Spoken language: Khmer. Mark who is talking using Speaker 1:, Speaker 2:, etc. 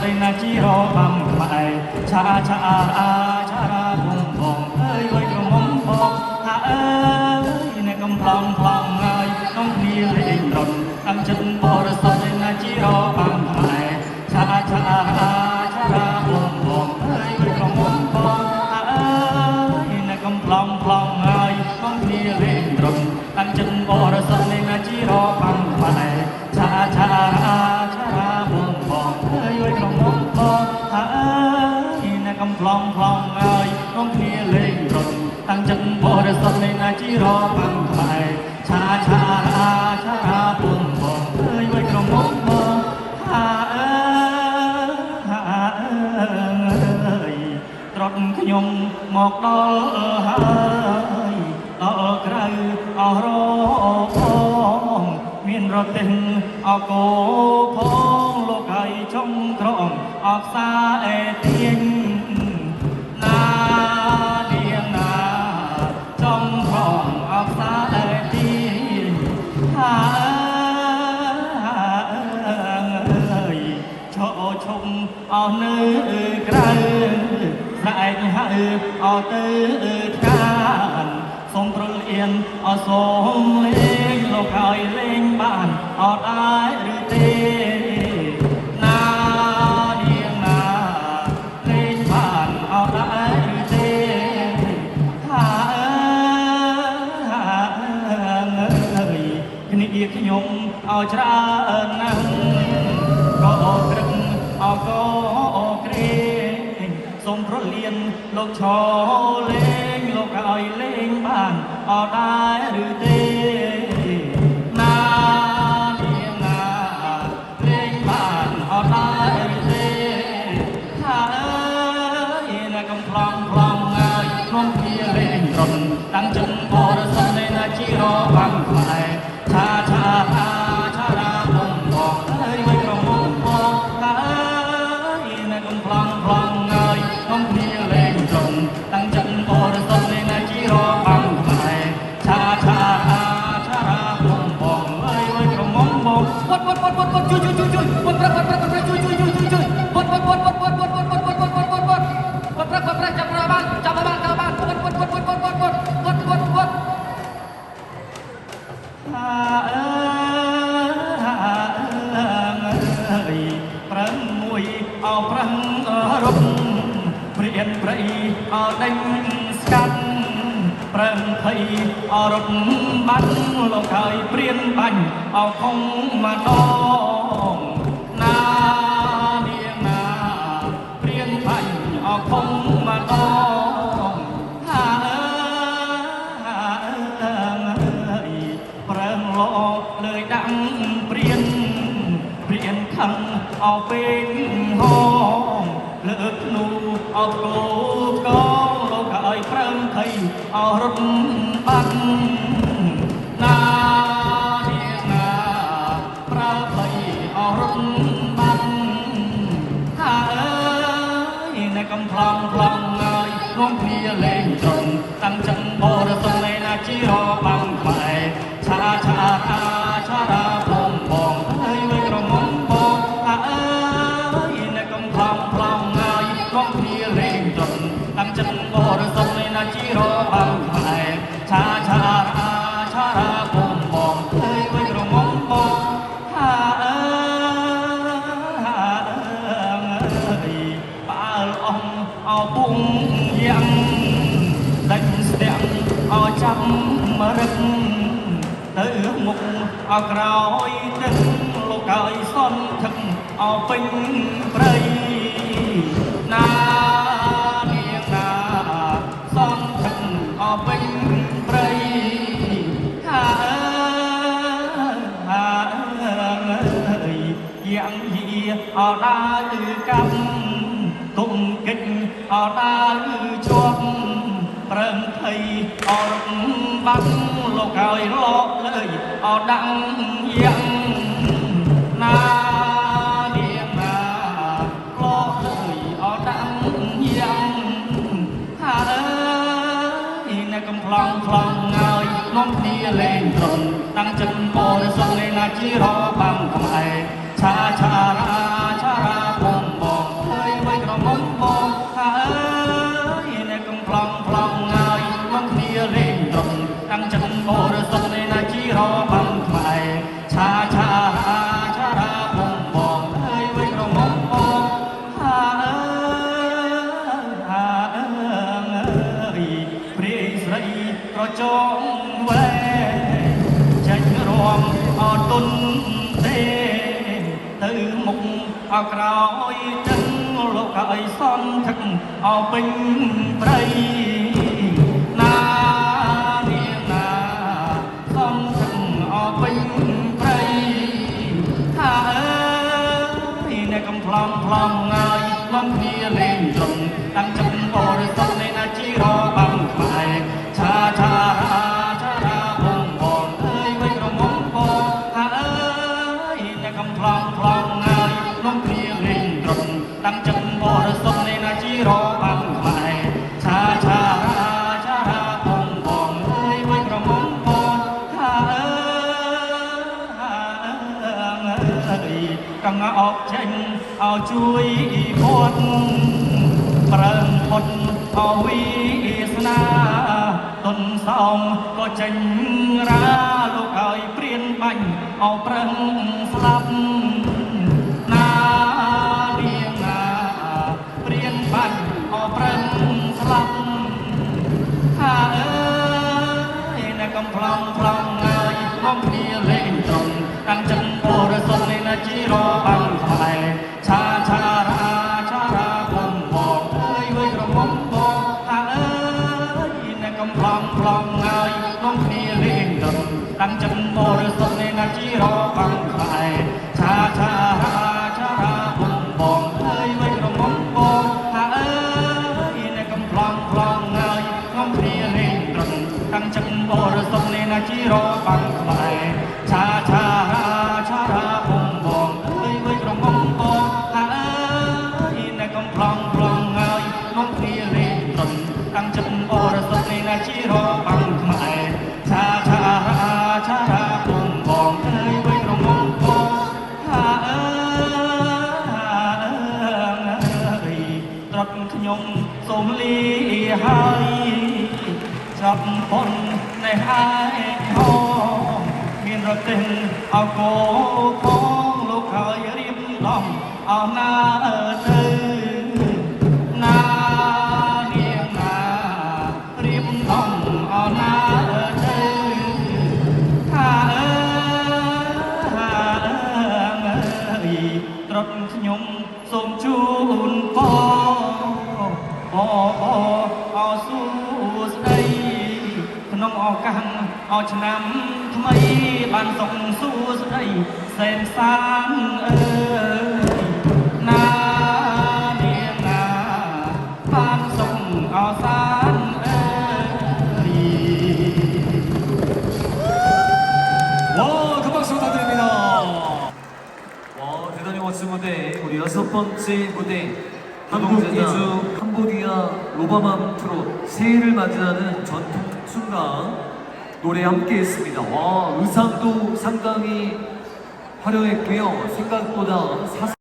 Speaker 1: លេងណាជីរបំផ្លែឆាឆាឆារាបងបងអើយវៃក្រមុំបងថាអើយអ្នកកំឡងខ្លងហើយក្នុងគ្នាលេងរត់តាមចិត្តបរិសុទ្ធលេងណាជីរបំផ្លែឆាឆាឆារាបងបងអើយវៃក្រមុំបងថាអើយអ្នកកំឡងខ្លងហើយក្នុងគ្នាលេងរត់តាមចិត្តបរិសុទ្ធលេងណាជីរបំផ្លែឆាឆាឆារាបងបងអើយវៃក្រមុំបងថាអើយអ្នកកំឡងខ្លងហើយក្នុងគ្នាលេងរត់តាមចិត្តបរិសុទ្ធលេងណាជីរបំផ្លែឆាឆាឆារាបងបងអើយវៃក្រមុំបងថាអើយត្រត់ខ្ញុំមកដល់ហើយដល់ក្រៅអស់រងមានរត់ទាំងអកោផងលោកហើយចុងក្រងអកសាអេទៀងណានាងណាចុងក្រងអកសាអេទៀងថាអើយឈោឈុំអស់នៅក្រៅស្រែកហៅអស់ទៅថ្កានសូមព្រុលអៀនអសូមលេងលោកហើយលេងបានអត់ដែរឬទេណានាងណាលេងបានអត់ដែរឬទេថាអើយគ្នាខ្ញុំឲ្យច្រើនណាស់ក៏ក្រឹកអក៏ក្រែងសូមព្រុលអៀនលោកឈរលេងលោកឲ្យលេងបានអត់ដែរឬទេណានាងណាលេងបានអត់ដែរឬទេថាអើយអ្នកកំប្លង់ប្លង់ហើយក្នុងគ្នាលេងរត់តាំងចិត្តបរិសុទ្ធនៃណាជីរបានផ្លែឆាឆាឆារាបងបងអើយវៃក្រមុំបងថាអើយអ្នកកំប្លង់ប្លង់ហើយក្នុងគ្នាលេងរត់តាំងចិត្តបរិសុទ្ធនៃណាជីរបានផ្លែឆាឆាឆារាបងបងអើយវៃក្រមុំបងវត្តជួយវត្តប្រជួយជួយវត្តវត្តចាប់បានចាប់បានវត្តថាអើយប្រឹងមួយអោប្រឹងរត់ព្រៀនព្រៃអោដេញស្កាត់ប្រឹងភ័យអរត់បាត់លោកហើយព្រៀនបាញ់អោខំមកដងណានាងណាព្រៀនបាញ់អោខំមកដងថាអើយប្រឹងលោលើយដាក់ព្រៀនខឹងអោពេញហងលើកធ្នូអោគោកងលោកហើយប្រឹងភ័យអោរត់បាត់ណានាងណាប្រើភ័យអោរត់បាត់ថាអើយអ្នកកំប្លង់ប្លង់ហើយក្នុងគ្នាលេងត្រង់តាំងចិត្តបរិសុទ្ធនៃណាជីរបានផ្លែឆាឆាឆារាបងបងអើយវៃក្រមុំបងថាអើយអ្នកកំប្លង់ប្លង់ហើយក្នុងគ្នាលេងត្រង់តាំងចិត្តបរិសុទ្ធនៃណាជីរបានផ្លែឆាឆាឆារាបងបងអើយវៃក្រមុំបងថាអើយប៉ាល់អស់អោពុងយ៉ាងដាច់ស្ទាំងអោចាំរឹកទៅមុខអោក្រោយទឹកលោកហើយសន់ថឹកអោពេញព្រៃណានាងណាសន់ថឹកអោពេញព្រៃថាអើយយ៉ាងយីអោដើរកាប់គុំកិច្ចអោដើរជាប់ប្រឹងភ័យអរត់បាត់លោកហើយលក់លើយអោដាក់យ៉ាងណានាងណាលក់លើយអោដាក់យ៉ាងថាអើយអ្នកកំប្លង់ប្លង់ហើយនាំគ្នាលេងត្រង់តាំងចិត្តបរិសុទ្ធនៃណាជីរបានផ្លែឆាឆារាឆារាបងបង ក៏ក្រោយចឹងលោកក៏អីសំថឹកអោពេញព្រៃណានាងណាសំថឹកអោពេញព្រៃថាអើយអ្នកកំប្លំប្លំងាយលំគ្នាលេងយំតាំងចិត្តបរិសុទ្ធនៃណាជីរបាំខ្មែរឆាឆារាឆារាបងបងអើយវិញរមុំបងថាអើយអ្នកកំប្លំប្លំងាយលំគ្នាលេងត្រង់តាំងចិត្តបរិសុទ្ធនៃណាជីរបាំខ្មែរឆាឆារាឆារាបងបងអើយវិញរមុំបងថាអើយកង្អកចេញឲ្យជួយគាត់ប្រើផុតអវិស្នាទុនសំក៏ចេញរាលោកឲ្យព្រៀនបាញ់អោប្រឹងស្លាប់ណានាងណាព្រៀនបាញ់អោប្រឹងស្លាប់ថាអើយអ្នកកំប្លំប្លំងាយមកគ្នាលេងត្រង់តាំងចិត្តបរិសុទ្ធនៃណាជីរបាំងខ្មែរឆាឆារាឆារាបងបងអើយវិញរមុំបងថាអើយអ្នកកំប្លំប្លំងាយមកគ្នាលេងត្រង់តាំងចិត្តបរិសុទ្ធនៃណាជីរបាំងខ្មែរឆាឆារាឆារាបងបងអើយវិញរមុំបងថាអើយអ្នកកំប្លំប្លំងាយមកគ្នាលេងត្រង់តាំងចិត្តបរិសុទ្ធនៃណាជីរបាំងខ្មែរឆាឆារាឆារាបងបងអើយវិញរមុំបងថាអើយអ្នកកំប្លំប្លំងាយមកគ្នាលេងត្រង់តាំងចិត្តបរិសុទ្ធនៃណាជីរបាំងខ្មែរឆាឆារាឆារាបងបងអើយវិញរមុំបងថាអើយត្រត់ខ្ញុំសូមលីហើយចាប់ប៉ុននៃហើយហោមានរទេះអោកោផងលោកហើយរៀបដំអោណាទៅណានាងណារៀបដំអោណាទៅថាអើយត្រត់ខ្ញុំសូមជូនពរអសួស្ដីក្នុងឱកាសអឆ្នាំថ្មីបានសុខសួស្ដីសែនសានអើយណានាងណាបានសុខអសានអើយ
Speaker 2: 와, 큰 박수 부탁드립니다. 와, 대단히 멋진 무대. 우리 6번째 무대 한국 예주 캄보디아 로바맘 트롯 새해를 맞이하는 전통 순간 노래 함께 했습니다. 와, 의상도 상당히 화려했고요. 생각보다